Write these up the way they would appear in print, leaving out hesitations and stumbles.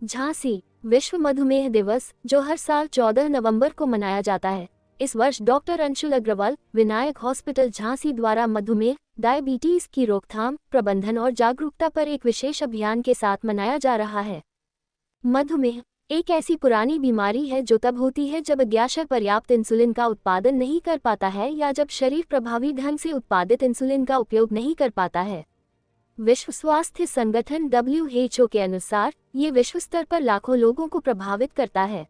झांसी विश्व मधुमेह दिवस, जो हर साल 14 नवंबर को मनाया जाता है। इस वर्ष डॉक्टर अंशुल अग्रवाल विनायक हॉस्पिटल झांसी द्वारा मधुमेह, डायबिटीज की रोकथाम, प्रबंधन और जागरूकता पर एक विशेष अभियान के साथ मनाया जा रहा है। मधुमेह एक ऐसी पुरानी बीमारी है जो तब होती है जब अग्न्याशय पर्याप्त इंसुलिन का उत्पादन नहीं कर पाता है या जब शरीर प्रभावी ढंग से उत्पादित इंसुलिन का उपयोग नहीं कर पाता है। विश्व स्वास्थ्य संगठन WHO के अनुसार ये विश्व स्तर पर लाखों लोगों को प्रभावित करता है।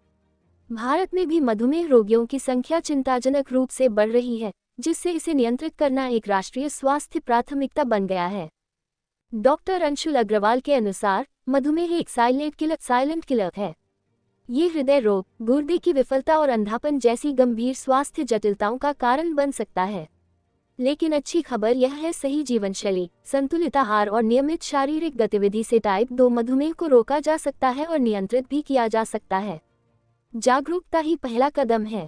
भारत में भी मधुमेह रोगियों की संख्या चिंताजनक रूप से बढ़ रही है, जिससे इसे नियंत्रित करना एक राष्ट्रीय स्वास्थ्य प्राथमिकता बन गया है। डॉक्टर अंशुल अग्रवाल के अनुसार मधुमेह एक साइलेंट किलर है। ये हृदय रोग, गुर्दे की विफलता और अंधापन जैसी गंभीर स्वास्थ्य जटिलताओं का कारण बन सकता है। लेकिन अच्छी खबर यह है, सही जीवनशैली, संतुलित आहार और नियमित शारीरिक गतिविधि से टाइप 2 मधुमेह को रोका जा सकता है और नियंत्रित भी किया जा सकता है। जागरूकता ही पहला कदम है।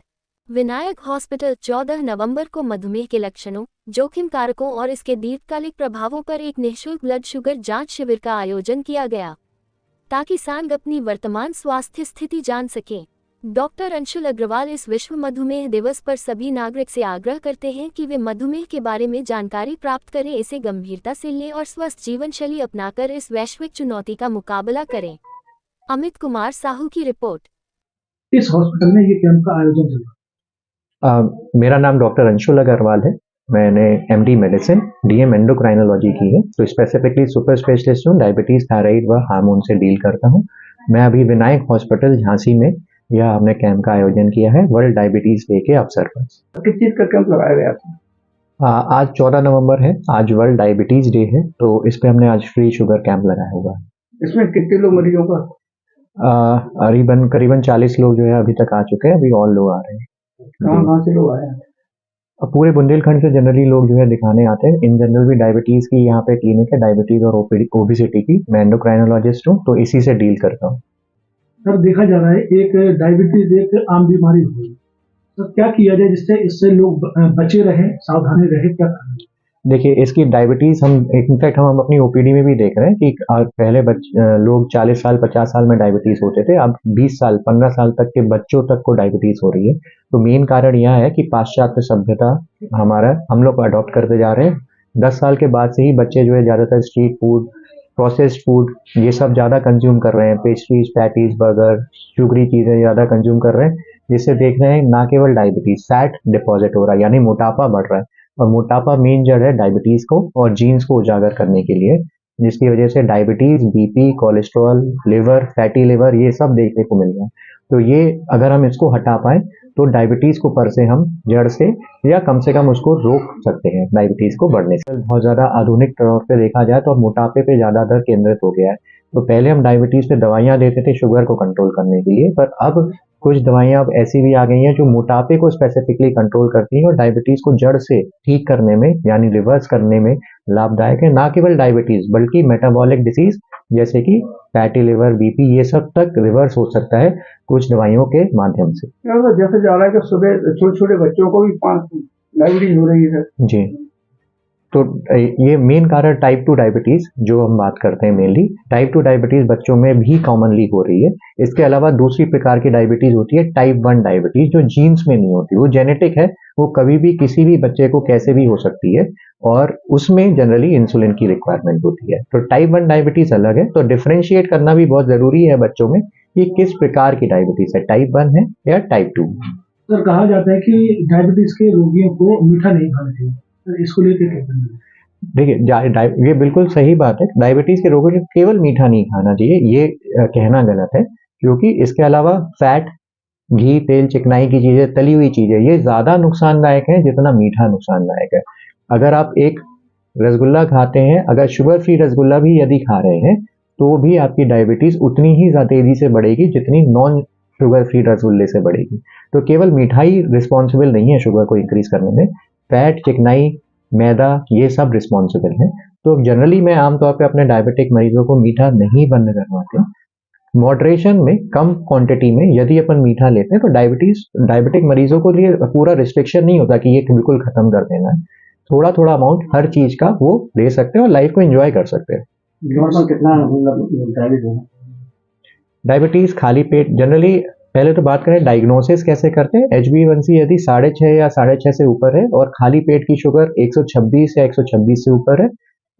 विनायक हॉस्पिटल 14 नवंबर को मधुमेह के लक्षणों, जोखिम कारकों और इसके दीर्घकालिक प्रभावों पर एक निःशुल्क ब्लड शुगर जांच शिविर का आयोजन किया गया, ताकि सांग अपनी वर्तमान स्वास्थ्य स्थिति जान सकें। डॉक्टर अंशुल अग्रवाल इस विश्व मधुमेह दिवस पर सभी नागरिक से आग्रह करते हैं कि वे मधुमेह के बारे में जानकारी प्राप्त करें, इसे गंभीरता से लें और स्वस्थ जीवन शैली अपनाकर इस वैश्विक चुनौती का मुकाबला करें। अमित कुमार साहू की रिपोर्ट। इस हॉस्पिटल में ये कैंप का आयोजन चला। मेरा नाम डॉक्टर अंशुल अग्रवाल है। मैंने MD मेडिसिन DM एंडोक्राइनोलॉजी की है, तो स्पेसिफिकली सुपर स्पेशलिस्ट हूँ, डायबिटीज, थायराइड व हार्मोन से डील करता हूँ। मैं अभी विनायक हॉस्पिटल झांसी में यह हमने कैंप का आयोजन किया है वर्ल्ड डायबिटीज डे के अवसर पर। किस चीज का कैंप लगाया गया था? आज 14 नवंबर है, आज वर्ल्ड डायबिटीज डे है, तो इस पे हमने आज फ्री शुगर कैंप लगाया हुआ है। इसमें कितने लोग मरीजों का? करीबन 40 लोग जो है अभी तक आ चुके हैं, अभी और लोग आ रहे हैं। कहाँ से लोग आए हैं? पूरे बुंदेलखंड से जनरली लोग जो है दिखाने आते हैं। इन जनरल भी डायबिटीज की यहाँ पे क्लिनिक है, डायबिटीज और ओबेसिटी की। मैं एंडोक्राइनोलॉजिस्ट हूँ, तो इसी से डील करता हूँ। सर, देखा जा रहा है एक डायबिटीज एक आम बीमारी हो गई, तो क्या किया जाए जिससे इससे लोग बचे रहें, सावधानी रहे, क्या करें? देखिए, इसकी डायबिटीज हम अपनी OPD में भी देख रहे हैं कि पहले लोग 40 साल 50 साल में डायबिटीज होते थे, अब 20 साल 15 साल तक के बच्चों तक को डायबिटीज हो रही है। तो मेन कारण यह है कि पाश्चात्य सभ्यता हम लोग अडॉप्ट करते जा रहे हैं। 10 साल के बाद से ही बच्चे जो है ज्यादातर स्ट्रीट फूड, प्रोसेस्ड फूड, ये सब ज्यादा कंज्यूम कर रहे हैं। पेस्ट्रीज, पैटीज, बर्गर, शुगरी चीजें ज्यादा कंज्यूम कर रहे हैं, जिससे देख रहे हैं ना केवल डायबिटीज, फैट डिपॉजिट हो रहा है, यानी मोटापा बढ़ रहा है। और मोटापा मेन जड़ है डायबिटीज को और जीन्स को उजागर करने के लिए, जिसकी वजह से diabetes, BP, cholesterol, liver, fatty liver, ये सब देखने को मिल रहा है। तो ये अगर हम इसको हटा पाए तो डायबिटीज को पर से हम जड़ से या कम से कम उसको रोक सकते हैं, डायबिटीज को बढ़ने से। बहुत ज्यादा आधुनिक तौर पे देखा जाए तो मोटापे पे ज्यादातर केंद्रित हो गया है। तो पहले हम डायबिटीज पे दवाइयां देते थे शुगर को कंट्रोल करने के लिए, पर अब कुछ दवाइयां अब ऐसी भी आ गई हैं जो मोटापे को स्पेसिफिकली कंट्रोल करती हैं और डायबिटीज को जड़ से ठीक करने में, यानी रिवर्स करने में लाभदायक है। ना केवल डायबिटीज बल्कि मेटाबॉलिक डिसीज जैसे कि फैटी लिवर, BP, ये सब तक रिवर्स हो सकता है कुछ दवाइयों के माध्यम से। जैसे जा रहा है कि सुबह छोटे छोटे बच्चों को भी डायबिटीज हो रही है। जी, तो ये मेन कारण टाइप 2 डायबिटीज जो हम बात करते हैं, मेनली टाइप 2 डायबिटीज बच्चों में भी कॉमनली हो रही है। इसके अलावा दूसरी प्रकार की डायबिटीज होती है टाइप 1 डायबिटीज, जो जीन्स में नहीं होती, वो जेनेटिक है, वो कभी भी किसी भी बच्चे को कैसे भी हो सकती है और उसमें जनरली इंसुलिन की रिक्वायरमेंट होती है। तो टाइप 1 डायबिटीज अलग है, तो डिफरेंशिएट करना भी बहुत जरूरी है बच्चों में कि किस प्रकार की डायबिटीज है, टाइप 1 है या टाइप 2। सर, कहा जाता है कि डायबिटीज के रोगियों को मीठा नहीं खाना चाहिए, इसको लेकर क्या करना है? देखिए, ये बिल्कुल सही बात है। डायबिटीज के रोगियों को केवल मीठा नहीं खाना चाहिए, ये कहना गलत है, क्योंकि इसके अलावा फैट, घी, तेल, चिकनाई की चीजें, तली हुई चीजें, ये ज्यादा नुकसानदायक है जितना मीठा नुकसानदायक है। अगर आप एक रसगुल्ला खाते हैं, अगर शुगर फ्री रसगुल्ला भी यदि खा रहे हैं, तो भी आपकी डायबिटीज उतनी ही तेजी से बढ़ेगी जितनी नॉन शुगर फ्री रसगुल्ले से बढ़ेगी। तो केवल मिठाई रिस्पॉन्सिबल नहीं है शुगर को इंक्रीज करने में, फैट, चिकनाई, मैदा, ये सब रिस्पॉन्सिबल है। तो जनरली मैं आमतौर पे अपने डायबिटिक मरीजों को मीठा नहीं बंद करवाते। मॉडरेशन में, कम क्वांटिटी में यदि अपन मीठा लेते हैं तो डायबिटिक मरीजों को लिए पूरा रिस्ट्रिक्शन नहीं होता कि ये बिल्कुल खत्म कर देना है। थोड़ा थोड़ा अमाउंट हर चीज का वो ले सकते हैं और लाइफ को एंजॉय कर सकते हैं। नॉर्मल कितना डायबिटीज है? डायबिटीज खाली पेट जनरली, पहले तो बात करें डायग्नोसिस कैसे करते हैं। HbA1c यदि 6.5 या 6.5 से ऊपर है और खाली पेट की शुगर 126 या 126 से ऊपर है,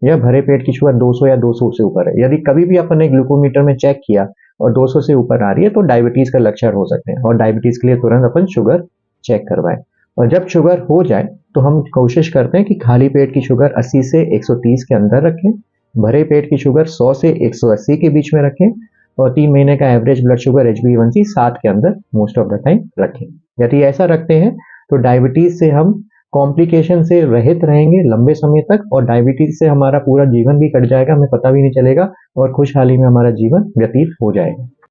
या भरे पेट की शुगर 200 या 200 से ऊपर है, यदि कभी भी अपन ने ग्लूकोमीटर में चेक किया और 200 से ऊपर आ रही है तो डायबिटीज का लक्षण हो सकते हैं, और डायबिटीज के लिए तुरंत अपन शुगर चेक करवाएं। और जब शुगर हो जाए तो हम कोशिश करते हैं कि खाली पेट की शुगर 80 से 130 के अंदर रखें, भरे पेट की शुगर 100 से 180 के बीच में रखें, और 3 महीने का एवरेज ब्लड शुगर HbA1c 7 के अंदर मोस्ट ऑफ द टाइम रखें। यदि ऐसा रखते हैं तो डायबिटीज से हम कॉम्प्लिकेशन से रहित रहेंगे लंबे समय तक, और डायबिटीज से हमारा पूरा जीवन भी कट जाएगा, हमें पता भी नहीं चलेगा, और खुशहाली में हमारा जीवन व्यतीत हो जाएगा।